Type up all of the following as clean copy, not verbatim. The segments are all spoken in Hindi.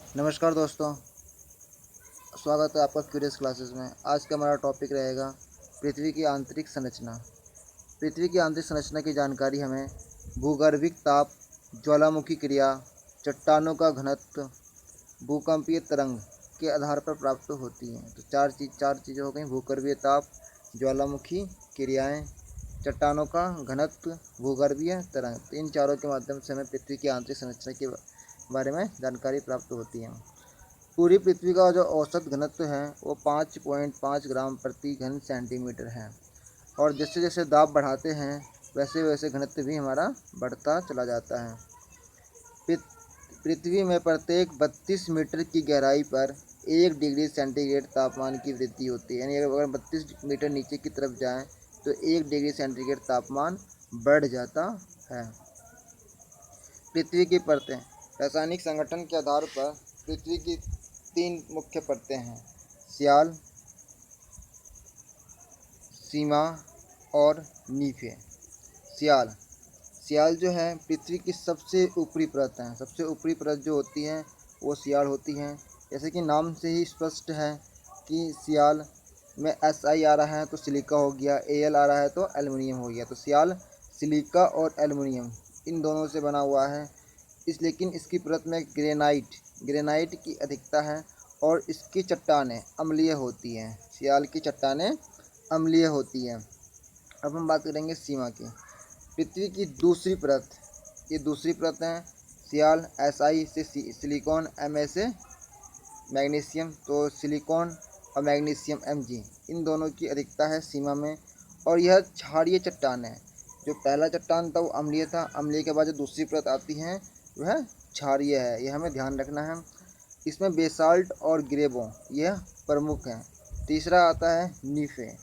नमस्कार दोस्तों, स्वागत है आपका क्यूरियस क्लासेस में। आज का हमारा टॉपिक रहेगा पृथ्वी की आंतरिक संरचना। पृथ्वी की आंतरिक संरचना की जानकारी हमें भूगर्भिक ताप, ज्वालामुखी क्रिया, चट्टानों का घनत्व, भूकंपीय तरंग के आधार पर प्राप्त होती हैं। तो चार चीज़ें हो गई: भूगर्भीय ताप, ज्वालामुखी क्रियाएँ, चट्टानों का घनत्व, भूगर्भीय तरंग। तो इन चारों के माध्यम से हमें पृथ्वी की आंतरिक संरचना के बारे में जानकारी प्राप्त होती है। पूरी पृथ्वी का जो औसत घनत्व है वो 5.5 ग्राम प्रति घन सेंटीमीटर है। और जैसे जैसे दाब बढ़ाते हैं वैसे वैसे घनत्व भी हमारा बढ़ता चला जाता है। पृथ्वी में प्रत्येक 32 मीटर की गहराई पर 1 डिग्री सेंटीग्रेड तापमान की वृद्धि होती है। यानी अगर 32 मीटर नीचे की तरफ जाएं तो 1 डिग्री सेंटीग्रेड तापमान बढ़ जाता है। पृथ्वी की परतें। रासायनिक संगठन के आधार पर पृथ्वी की 3 मुख्य परतें हैं: सियाल, सीमा और नीफे। सियाल सियाल जो है पृथ्वी की सबसे ऊपरी परत है। सबसे ऊपरी परत जो होती है वो सियाल होती है। जैसे कि नाम से ही स्पष्ट है कि सियाल में SI आ रहा है तो सिलिका हो गया, AL आ रहा है तो एल्युमिनियम हो गया। तो सियाल सिलिका और एल्युमिनियम इन दोनों से बना हुआ है। लेकिन इसकी परत में ग्रेनाइट की अधिकता है और इसकी चट्टानें अम्लीय होती हैं। सियाल की चट्टानें अम्लीय होती हैं। अब हम बात करेंगे सीमा की। पृथ्वी की दूसरी परत, ये दूसरी परत है। सियाल SI से सिलिकॉन, Ma से मैग्नीशियम। तो सिलिकॉन और मैग्नीशियम Mg इन दोनों की अधिकता है सीमा में। और यह क्षारीय चट्टान है। जो पहला चट्टान था वो अम्लीय था, अम्लीय के बाद जो दूसरी परत आती है वह क्षारीय है। यह हमें ध्यान रखना है। इसमें बेसाल्ट और ग्रेबो यह प्रमुख हैं। तीसरा आता है नीफे।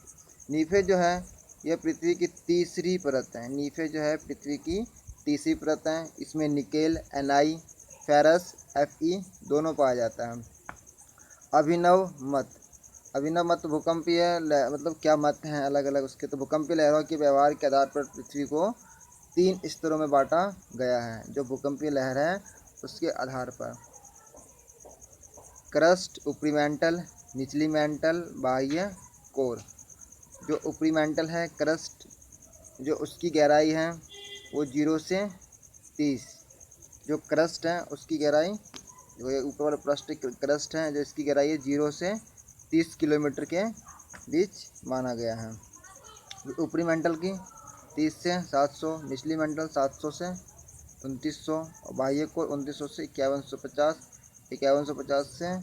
नीफे जो है यह पृथ्वी की तीसरी परत है। नीफे जो है पृथ्वी की तीसरी परत है। इसमें निकेल Ni, फेरस Fe दोनों पाया जाता है। अभिनव मत। अभिनव मत भूकंपीय मतलब क्या मत हैं अलग अलग उसके। तो भूकंपीय लहरों के व्यवहार के आधार पर पृथ्वी को 3 स्तरों में बांटा गया है। जो भूकंपीय लहर है उसके आधार पर क्रस्ट, ऊपरी मेंटल, निचली मेंटल, बाह्य कोर। जो ऊपरी मेंटल है क्रस्ट, जो उसकी गहराई है वो 0 से 30। जो क्रस्ट है उसकी गहराई, जो ये ऊपर वाला पृष्ठ क्रस्ट है, जो इसकी गहराई है 0 से 30 किलोमीटर के बीच माना गया है। ऊपरी मेंटल की 30 से 700, निचली मेंटल 700 से 2900 और बाह्य कोर 2900 से 5150, 5150 से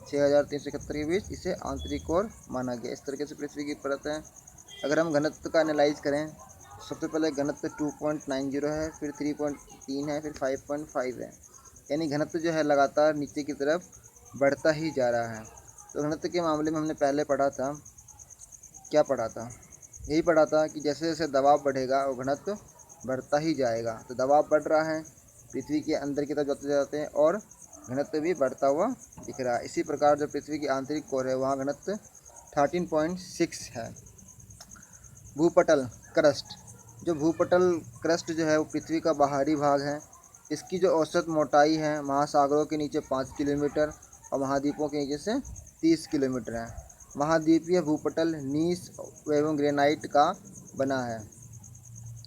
6371 के बीच इसे आंतरिक कोर माना गया। इस तरीके से पृथ्वी की परत है। अगर हम घनत्व का एनालाइज करें, सबसे पहले घनत्व 2.90 है, फिर 3.3 है, फिर 5.5 है। यानी घनत्व जो है लगातार नीचे की तरफ बढ़ता ही जा रहा है। तो घनत्व के मामले में हमने पहले पढ़ा था, क्या पढ़ा था, यही पढ़ा था कि जैसे जैसे दबाव बढ़ेगा वो घनत्व बढ़ता ही जाएगा। तो दबाव बढ़ रहा है, पृथ्वी के अंदर की तरफ जाते जाते हैं और घनत्व भी बढ़ता हुआ दिख रहा है। इसी प्रकार जो पृथ्वी की आंतरिक कोर है वहाँ घनत्व 13.6 है। भूपटल क्रस्ट। जो भूपटल क्रस्ट जो है वो पृथ्वी का बाहरी भाग है। इसकी जो औसत मोटाई है महासागरों के नीचे 5 किलोमीटर और महाद्वीपों के नीचे से 30 किलोमीटर है। महाद्वीपीय भूपटल नीस एवं ग्रेनाइट का बना है।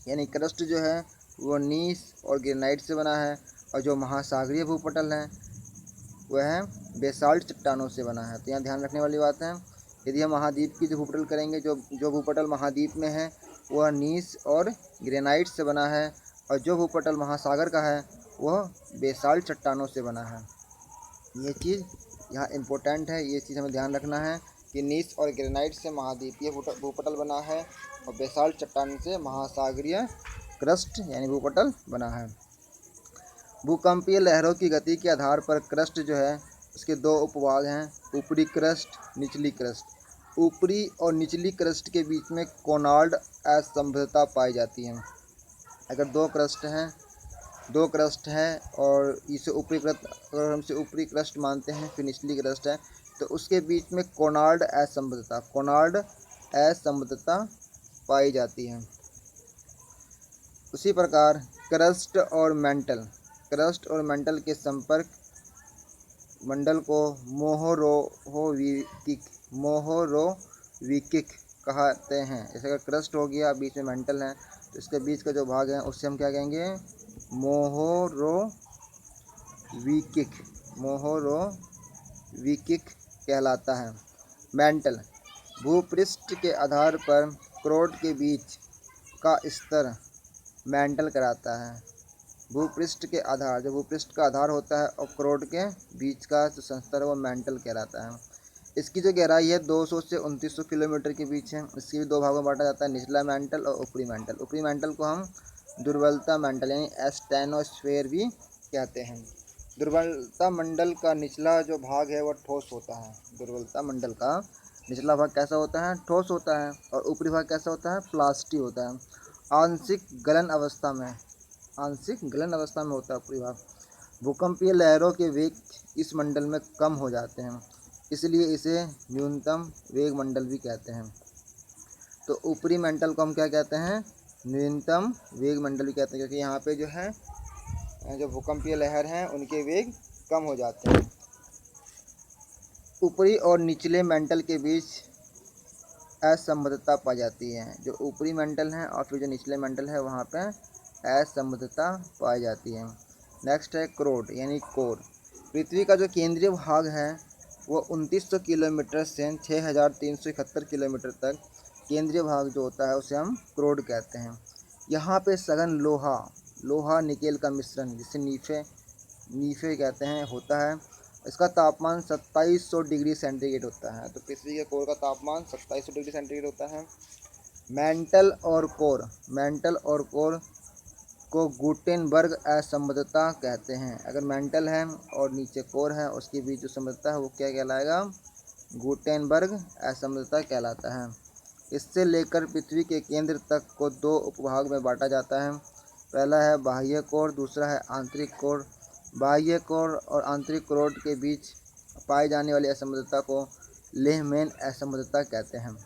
यानी क्रस्ट जो है वो नीस और ग्रेनाइट से बना है। और जो महासागरीय भूपटल है वह बेसाल्ट चट्टानों से बना है। तो यहाँ ध्यान रखने वाली बात है, यदि हम महाद्वीप की जो भूपटल करेंगे, जो भूपटल महाद्वीप में है वह नीस और ग्रेनाइट से बना है। और जो भूपटल महासागर का है वह बेसाल्ट चट्टानों से बना है। ये चीज़ यहाँ इम्पोर्टेंट है, ये चीज़ हमें ध्यान रखना है कि नीस और ग्रेनाइट से महाद्वीपीय भूपटल बना है और बेसाल्ट चट्टान से महासागरीय क्रस्ट यानी भूपटल बना है। भूकंपीय लहरों की गति के आधार पर क्रस्ट जो है उसके 2 उपभाग हैं: ऊपरी क्रस्ट, निचली क्रस्ट। ऊपरी और निचली क्रस्ट के बीच में कोनार्ड असंबद्धता पाई जाती है। अगर दो क्रस्ट है और इसे ऊपरी क्रस्ट, अगर हम इसे ऊपरी क्रस्ट मानते हैं फिर निचली क्रस्ट है, तो उसके बीच में कोनार्ड असंबद्धता पाई जाती है। उसी प्रकार क्रस्ट और मेंटल के संपर्क मंडल को मोहोरोविकिक कहते हैं। जैसे अगर क्रस्ट हो गया बीच में मेंटल है तो इसके बीच का जो भाग है उससे हम क्या कहेंगे, मोहोरोविकिक कहलाता है। मेंटल भूपृष्ठ के आधार पर क्रोड के बीच का स्तर मेंटल कराता है। भूपृष्ठ के आधार, जो भूपृष्ठ का आधार होता है और क्रोड के बीच का जो संस्तर है वो मेंटल कहलाता है। इसकी जो गहराई है 200 से 2900 किलोमीटर के बीच है। इसकी भी दो भागों में बांटा जाता है, निचला मेंटल और ऊपरी मेंटल। ऊपरी मेंटल को हम दुर्बलता मेंटल यानी एस्टेनोस्फेयर भी कहते हैं। दुर्बलता मंडल का निचला जो भाग है वह ठोस होता है। दुर्बलता मंडल का निचला भाग कैसा होता है, ठोस होता है, और ऊपरी भाग कैसा होता है, प्लास्टी होता है। आंशिक गलन अवस्था में होता है ऊपरी भाग। भूकंपीय लहरों के वेग इस मंडल में कम हो जाते हैं, इसलिए इसे न्यूनतम वेग मंडल भी कहते हैं। तो ऊपरी मंडल को हम क्या कहते हैं, न्यूनतम वेग मंडल भी कहते हैं, क्योंकि यहाँ पे जो है जो भूकंपीय लहर हैं उनके वेग कम हो जाते हैं। ऊपरी और निचले मेंटल के बीच असंबद्धता पाई जाती है। जो ऊपरी मेंटल है और फिर जो निचले मेंटल है वहाँ पे असंबद्धता पाई जाती है। नेक्स्ट है क्रोड यानी कोर। पृथ्वी का जो केंद्रीय भाग है वो 2900 किलोमीटर से 6371 किलोमीटर तक केंद्रीय भाग जो होता है उसे हम क्रोड कहते हैं। यहाँ पे सघन लोहा निकेल का मिश्रण, जिसे नीफे कहते हैं, होता है। इसका तापमान 2700 डिग्री सेंटीग्रेड होता है। तो पृथ्वी के कोर का तापमान 2700 डिग्री सेंटीग्रेड होता है। मेंटल और कोर को गुटेनबर्ग असंबद्धता कहते हैं। अगर मेंटल है और नीचे कोर है उसके बीच जो संबद्धता है वो क्या कहलाएगा, गुटेनबर्ग असंबद्धता कहलाता है। इससे लेकर पृथ्वी के केंद्र तक को दो उपभाग में बांटा जाता है। पहला है बाह्य कोर, दूसरा है आंतरिक कोर। बाह्य कोर और आंतरिक कोर के बीच पाई जाने वाली असंबद्धता को लेहमैन असंबद्धता कहते हैं।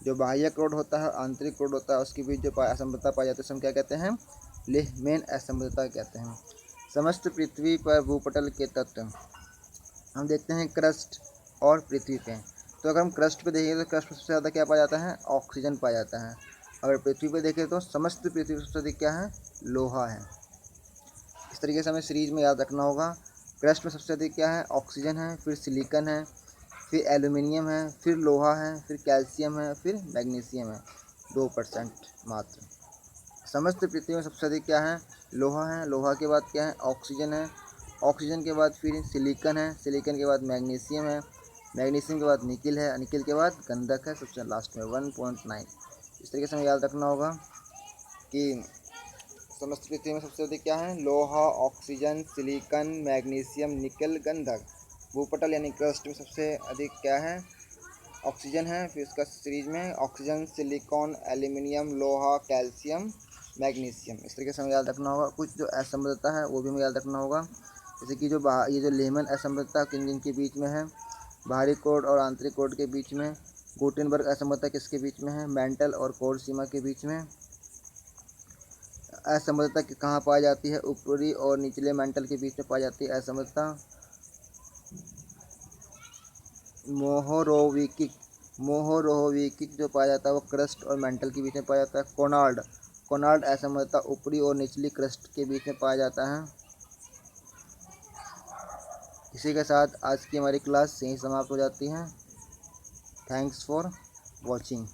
जो बाह्य कोर होता है, आंतरिक कोर होता है, उसके बीच जो असंबद्धता पाई जाती है हम क्या कहते हैं, लेहमैन असंबद्धता कहते हैं। समस्त पृथ्वी पर भूपटल के तत्व हम देखते हैं क्रस्ट और पृथ्वी पे। तो अगर हम क्रस्ट पे देखें तो क्रस्ट पे सबसे ज़्यादा क्या पाया जाता है, ऑक्सीजन पाया जाता है। अगर पृथ्वी पे देखें तो समस्त पृथ्वी पर सबसे अधिक क्या है, लोहा है। इस तरीके से हमें सीरीज में याद रखना होगा। क्रस्ट में सबसे अधिक क्या है, ऑक्सीजन है, फिर सिलिकन है, फिर एल्यूमिनियम है, फिर लोहा है, फिर कैल्शियम है, फिर मैग्नीशियम है 2% मात्र। समस्त पृथ्वी में सबसे अधिक क्या है, लोहा है। लोहा के बाद क्या है, ऑक्सीजन है। ऑक्सीजन के बाद फिर सिलिकन है। सिलिकन के बाद मैग्नीशियम है। मैग्नीशियम के बाद निकिल है। निकिल के बाद गंधक है सबसे लास्ट में 1.9। इस तरीके से हमें याद रखना होगा कि समस्त पृथ्वी में सबसे अधिक क्या है, लोहा, ऑक्सीजन, सिलिकन, मैग्नीशियम, निकल, गंधक। भूपटल यानी क्रस्ट में सबसे अधिक क्या है, ऑक्सीजन है। फिर इसका सीरीज में ऑक्सीजन, सिलिकॉन, एल्यूमिनियम, लोहा, कैल्शियम, मैग्नीशियम। इस तरीके से हमें याद रखना होगा। कुछ जो असंबद्धता है वो भी हमें याद रखना होगा, जैसे कि ये जो लेमन असंबद्धता किन किन के बीच में है, बाहरी कोर और आंतरिक कोर के बीच में। गुटेनबर्ग असंबद्धता किसके बीच में है, मेंटल और कोर सीमा के बीच में। असंबद्धता कहाँ पाई जाती है, ऊपरी और निचले मेंटल के बीच में पाई जाती है असंबद्धता। मोहोरोविकिक जो पाया जाता है वो क्रस्ट और मेंटल के बीच में पाया जाता है। कोनार्ड असंबद्धता ऊपरी और निचली क्रस्ट के बीच में पाया जाता है। इसी के साथ आज की हमारी क्लास यहीं समाप्त हो जाती है। Thanks for watching.